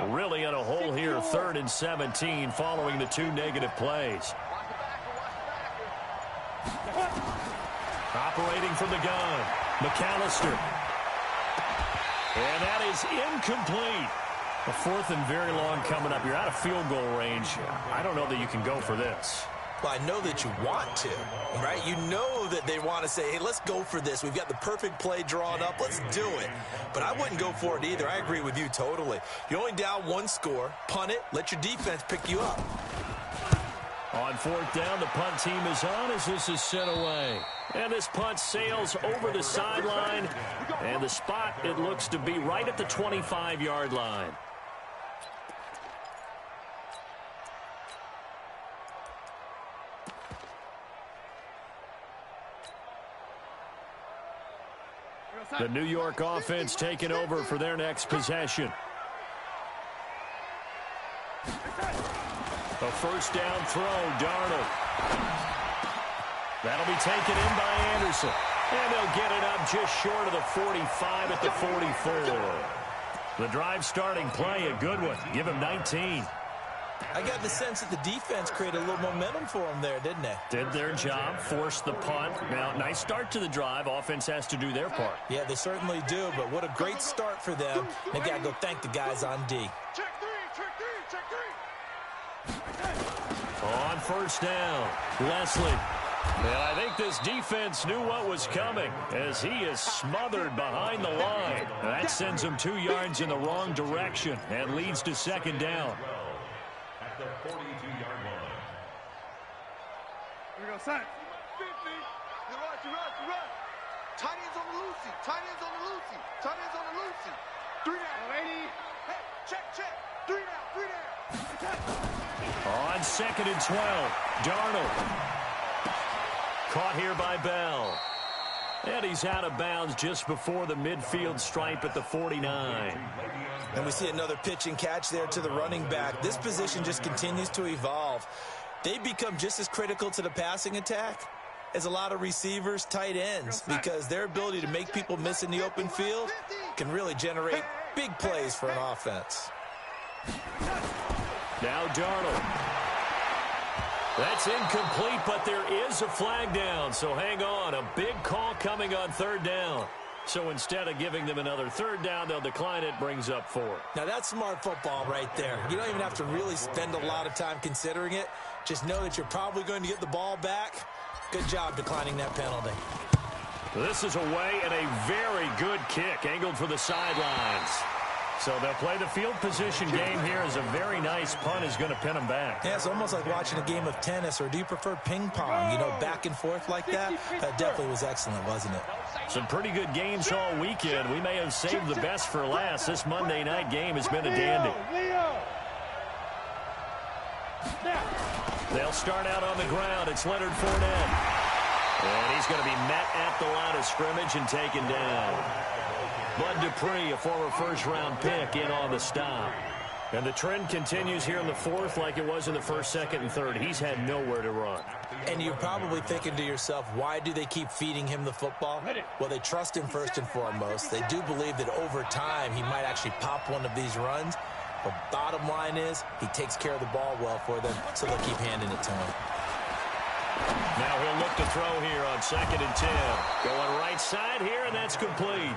Speaker 1: Really in a hole here, 3rd and 17, following the 2 negative plays. Operating from the gun, McAllister. And that is incomplete. A 4th and very long coming up. You're out of field goal range. I don't know that you can go for this.
Speaker 3: Well, I know that you want to, right? You know that they want to say, hey, let's go for this. We've got the perfect play drawn up. Let's do it. But I wouldn't go for it either. I agree with you totally. You're only down 1 score. Punt it. Let your defense pick you up.
Speaker 1: On 4th down, the punt team is on as this is sent away. And this punt sails over the sideline. And the spot, it looks to be right at the 25-yard line. The New York offense taking over for their next possession. A 1st down throw, Darnold. That'll be taken in by Anderson. And they'll get it up just short of the 45 at the 44. The drive starting play, a good one. Give him 19.
Speaker 3: I got the sense that the defense created a little momentum for them there, didn't they?
Speaker 1: Did their job, forced the punt. Now, nice start to the drive. Offense has to do their part.
Speaker 3: Yeah, they certainly do, but what a great start for them. They got to go thank the guys on D.
Speaker 2: Check 3, check 3, check 3.
Speaker 1: On 1st down, Leslie. And I think this defense knew what was coming as he is smothered behind the line. That sends him 2 yards in the wrong direction and leads to 2nd down.
Speaker 4: At the 42-yard line.
Speaker 2: Here we go, son. 50. You rush. Tight ends on the Lucy. Tight ends on the Lucy. Tight ends on the Lucy. 3 down. Lady. Hey, check. 3 down.
Speaker 1: On 2nd and 12, Darnold. Caught here by Bell. And he's out of bounds just before the midfield stripe at the 49.
Speaker 3: And we see another pitch and catch there to the running back. This position just continues to evolve. They become just as critical to the passing attack as a lot of receivers, tight ends, because their ability to make people miss in the open field can really generate big plays for an offense.
Speaker 1: Now Darnold. That's incomplete, but there is a flag down, so hang on. A big call coming on 3rd down. So instead of giving them another 3rd down, they'll decline it, brings up 4.
Speaker 3: Now that's smart football right there. You don't even have to really spend a lot of time considering it. Just know that you're probably going to get the ball back. Good job declining that penalty.
Speaker 1: This is away and a very good kick, angled for the sidelines. So they'll play the field position game here as a very nice punt is going to pin them back.
Speaker 3: Yeah, it's almost like watching a game of tennis, or do you prefer ping pong? You know, back and forth like that? That definitely was excellent, wasn't it?
Speaker 1: Some pretty good games all weekend. We may have saved the best for last. This Monday night game has been a dandy. They'll start out on the ground. It's Leonard Fournette. And he's going to be met at the line of scrimmage and taken down. Bud Dupree, a former 1st-round pick, in on the stop. And the trend continues here in the 4th like it was in the 1st, 2nd, and 3rd. He's had nowhere to run.
Speaker 3: And you're probably thinking to yourself, why do they keep feeding him the football? Well, they trust him first and foremost. They do believe that over time he might actually pop one of these runs. But bottom line is, he takes care of the ball well for them, so they'll keep handing it to him.
Speaker 1: Now he'll look to throw here on 2nd and 10. Going right side here, and that's complete.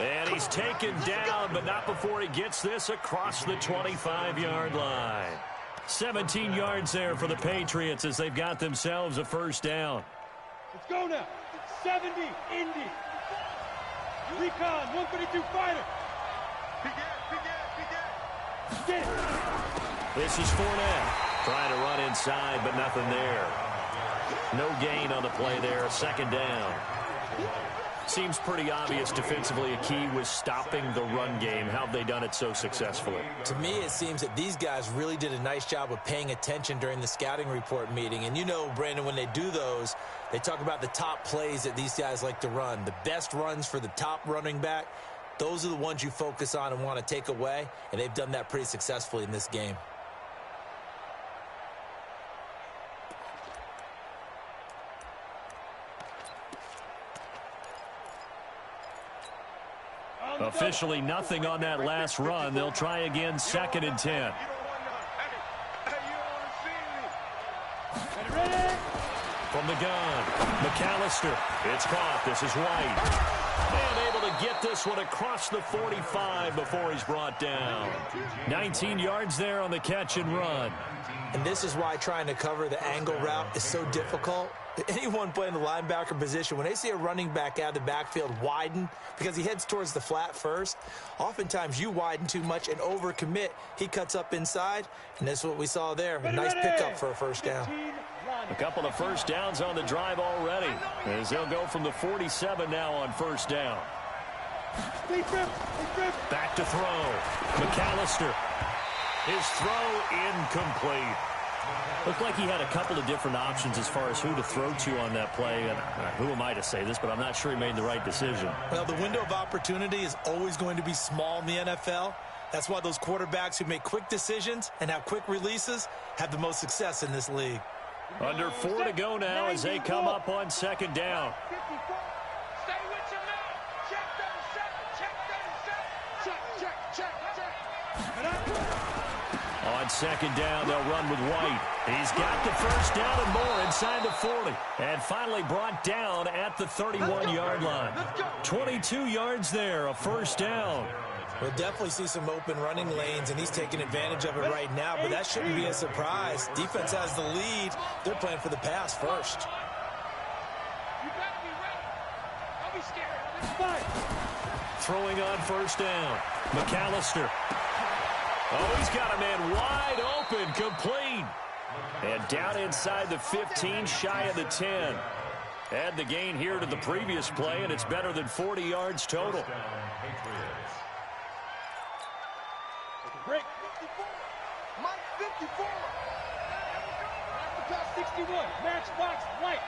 Speaker 1: And he's taken down, but not before he gets this across the 25-yard line. 17 yards there for the Patriots as they've got themselves a 1st down.
Speaker 2: Let's go now. 70, Indy. Recon, 132 fighter. Get it.
Speaker 1: This is Fournette. Trying to run inside, but nothing there. No gain on the play there. 2nd down. Seems pretty obvious defensively a key was stopping the run game. How have they done it so successfully?
Speaker 3: To me, it seems that these guys really did a nice job of paying attention during the scouting report meeting. And you know, Brandon, when they do those, they talk about the top plays that these guys like to run. The best runs for the top running back, those are the ones you focus on and want to take away. And they've done that pretty successfully in this game.
Speaker 1: A officially nothing on that last run. They'll try again, 2nd and 10. From the gun, McAllister. It's caught. This is White. And able to get this one across the 45 before he's brought down. 19 yards there on the catch and run.
Speaker 3: And this is why trying to cover the angle route is so difficult. Anyone playing the linebacker position, when they see a running back out of the backfield widen because he heads towards the flat first, oftentimes you widen too much and overcommit. He cuts up inside, and that's what we saw there. A nice pickup for a first down.
Speaker 1: A couple of first downs on the drive already, as they'll go from the 47 now on first down. Back to throw. McAllister. His throw incomplete. Looked like he had a couple of different options as far as who to throw to on that play. And who am I to say this, but I'm not sure he made the right decision.
Speaker 3: Well, the window of opportunity is always going to be small in the NFL. That's why those quarterbacks who make quick decisions and have quick releases have the most success in this league.
Speaker 1: Under 4 to go now as they come up on 2nd down.
Speaker 2: Stay with your man. Check 37. Check.
Speaker 1: On 2nd down, they'll run with White. He's got the first down and more inside the 40. And finally brought down at the 31-yard line. 22 yards there, a first down.
Speaker 3: We'll definitely see some open running lanes, and he's taking advantage of it right now, but that shouldn't be a surprise. Defense has the lead. They're playing for the pass first.
Speaker 2: You better be ready. Don't be scared.
Speaker 1: Throwing on first down. McAllister. Oh, he's got a man wide open, complete. And down inside the 15, shy of the 10. Add the gain here to the previous play, and it's better than 40 yards total.
Speaker 2: Break. 54. Mike 54. After pass 61. Matchbox White.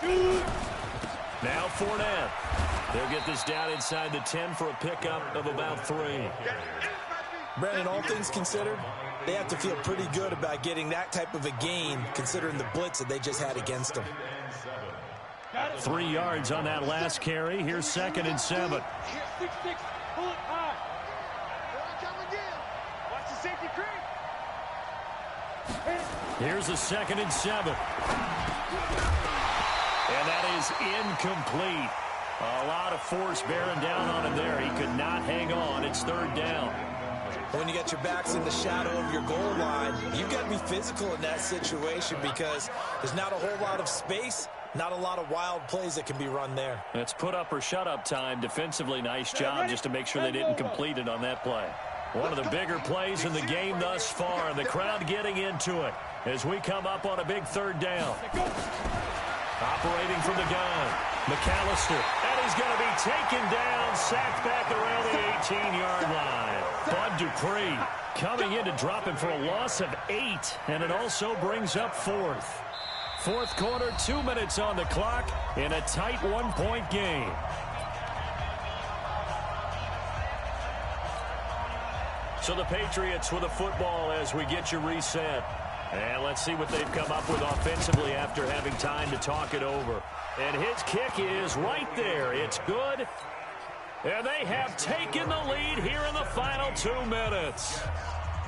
Speaker 2: Shoot.
Speaker 1: Now Fournette. They'll get this down inside the 10 for a pickup of about 3.
Speaker 3: Brandon, all things considered, they have to feel pretty good about getting that type of a gain considering the blitz that they just had against them.
Speaker 1: 3 yards on that last carry. Here's 2nd and 7.
Speaker 2: Here's 6-6. Pull it high. Come again. Watch the safety creep.
Speaker 1: Here's a 2nd and 7. And that is incomplete. A lot of force bearing down on him there. He could not hang on. It's 3rd down.
Speaker 3: When you got your backs in the shadow of your goal line, you've got to be physical in that situation because there's not a whole lot of space, not a lot of wild plays that can be run there.
Speaker 1: It's put up or shut up time. Defensively, nice job just to make sure they didn't complete it on that play. One of the bigger plays in the game thus far, and the crowd getting into it as we come up on a big 3rd down. Operating from the gun, McAllister, and he's going to be taken down, sacked back around the 18-yard line. Bud Dupree coming in to drop him for a loss of 8, and it also brings up 4th. 4th quarter, 2 minutes on the clock in a tight 1-point game. So the Patriots with a football as we get you reset. And let's see what they've come up with offensively after having time to talk it over. And his kick is right there. It's good. And they have taken the lead here in the final 2 minutes.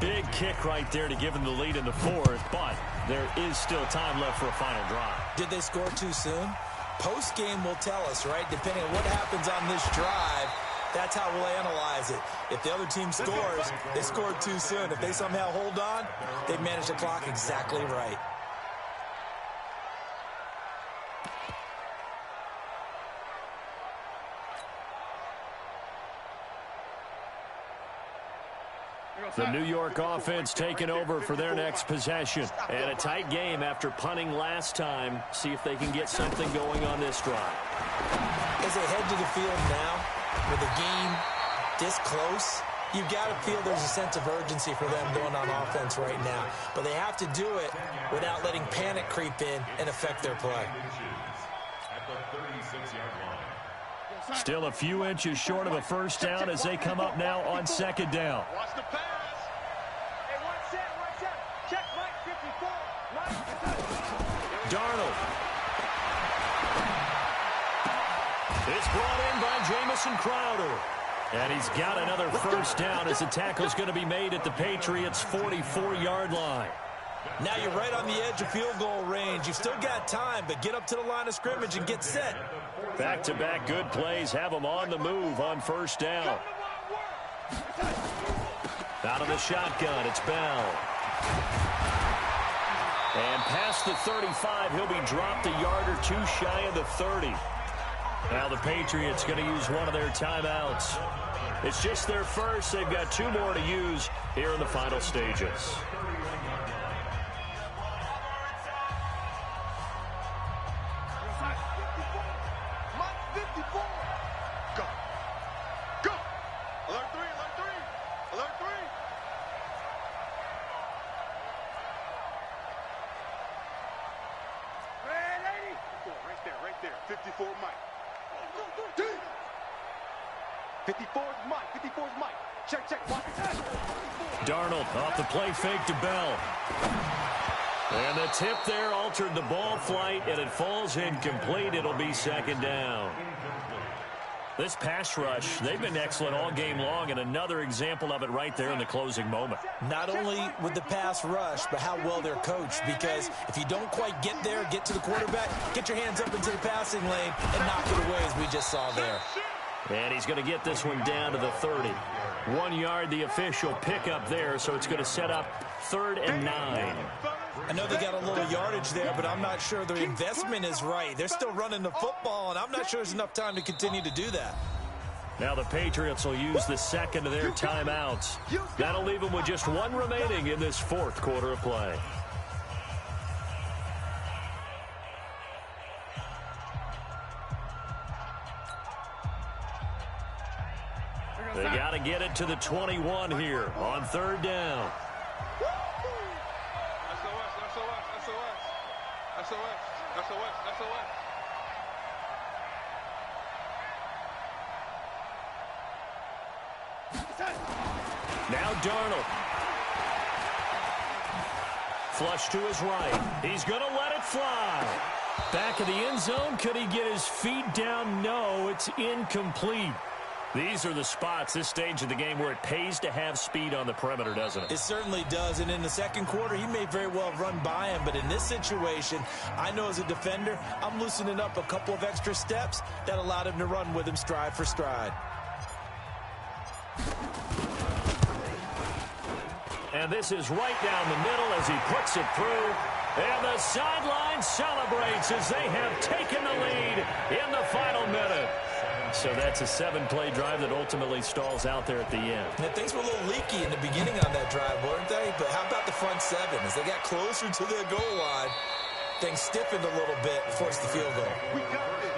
Speaker 1: Big kick right there to give them the lead in the 4th, but there is still time left for a final drive.
Speaker 3: Did they score too soon? Post-game will tell us, right? Depending on what happens on this drive, that's how we'll analyze it. If the other team scores, they scored too soon. If they somehow hold on, they manage the clock exactly right.
Speaker 1: The New York offense taking over for their next possession. And a tight game after punting last time. See if they can get something going on this drive.
Speaker 3: As they head to the field now, with the game this close, you've got to feel there's a sense of urgency for them going on offense right now. But they have to do it without letting panic creep in and affect their play.
Speaker 1: Still a few inches short of a first down as they come up now on 2nd down.
Speaker 2: Watch the pass. Hey, one set. Check Mike 54.
Speaker 1: Darnold. It's brought in by Jamison Crowder. And he's got another first down as the tackle's going to be made at the Patriots' 44-yard line.
Speaker 3: Now you're right on the edge of field goal range. You've still got time, but get up to the line of scrimmage and get set.
Speaker 1: Back-to-back good plays have them on the move on first down. Out of the shotgun, it's Bell. And past the 35, he'll be dropped a yard or two shy of the 30. Now the Patriots going to use one of their timeouts. It's just their first. They've got two more to use here in the final stages.
Speaker 2: Right there. 54 Mike. 54's Mike. 54's Mike. Check.
Speaker 1: Darnold off the play fake to Bell. And the tip there altered the ball flight, and it falls incomplete. It'll be second down. This pass rush, they've been excellent all game long, and another example of it right there in the closing moment.
Speaker 3: Not only with the pass rush, but how well they're coached, because if you don't quite get there, get to the quarterback, get your hands up into the passing lane and knock it away, as we just saw there.
Speaker 1: And he's going to get this one down to the 30. 1 yard, the official pickup there, so it's going to set up 3rd and 9.
Speaker 3: I know they got a little yardage there, but I'm not sure their investment is right. They're still running the football, and I'm not sure there's enough time to continue to do that.
Speaker 1: Now the Patriots will use the second of their timeouts. That'll leave them with just one remaining in this fourth quarter of play. They got to get it to the 21 here on 3rd down.
Speaker 2: SOS.
Speaker 1: Now Darnold. Flush to his right. He's going to let it fly. Back of the end zone. Could he get his feet down? No, it's incomplete. These are the spots, this stage of the game, where it pays to have speed on the perimeter, doesn't it?
Speaker 3: It certainly does, and in the second quarter, he may very well run by him, but in this situation, I know as a defender, I'm loosening up a couple of extra steps that allowed him to run with him stride for stride.
Speaker 1: And this is right down the middle as he puts it through. And the sideline celebrates as they have taken the lead in the final minute. So that's a 7-play drive that ultimately stalls out there at the end.
Speaker 3: Now, things were a little leaky in the beginning on that drive, weren't they? But how about the front seven? As they got closer to the goal line, things stiffened a little bit, forced the field goal.
Speaker 2: We got this.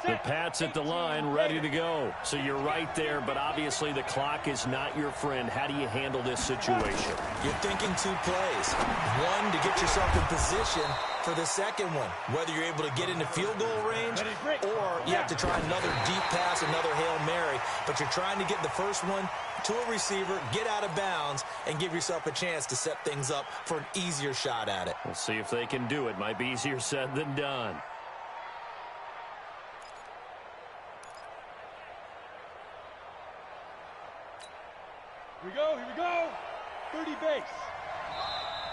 Speaker 1: The Pats at the line, ready to go. So you're right there, but obviously the clock is not your friend. How do you handle this situation?
Speaker 3: You're thinking 2 plays. One, to get yourself in position for the second one, whether you're able to get into field goal range or you have to try another deep pass, another Hail Mary. But you're trying to get the first one to a receiver, get out of bounds, and give yourself a chance to set things up for an easier shot at it.
Speaker 1: We'll see if they can do it. Might be easier said than done.
Speaker 2: Here we go. 30 base.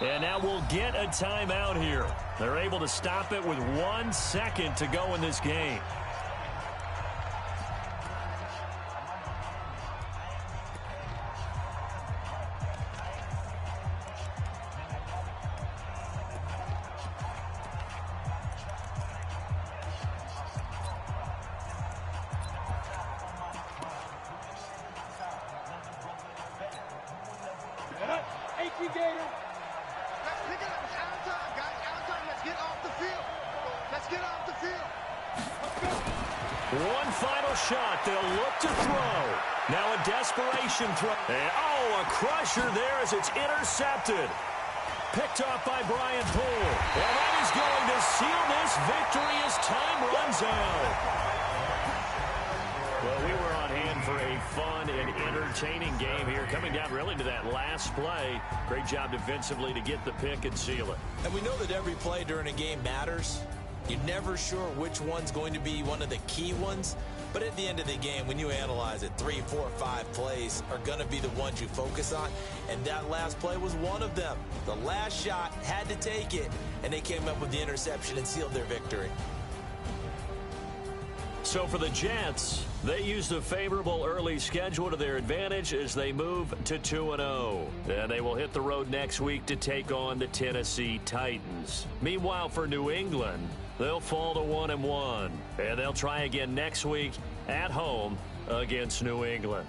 Speaker 1: And now we'll get a timeout here. They're able to stop it with 1 second to go in this game.
Speaker 2: One
Speaker 1: final shot. They'll look to throw. Now a desperation throw. And, a crusher there as it's intercepted. Picked off by Brian Poole. And that is going to seal this victory as time runs out. Well, we were on hand for a fun and entertaining game here, coming down really to that last play. Great job defensively to get the pick and seal it.
Speaker 3: And we know that every play during a game matters. You're never sure which one's going to be one of the key ones. But at the end of the game, when you analyze it, 3, 4, 5 plays are going to be the ones you focus on. And that last play was one of them. The last shot had to take it, and they came up with the interception and sealed their victory.
Speaker 1: So for the Jets, they used a favorable early schedule to their advantage as they move to 2-0. And they will hit the road next week to take on the Tennessee Titans. Meanwhile, for New England, they'll fall to 1-1. And they'll try again next week at home against New England.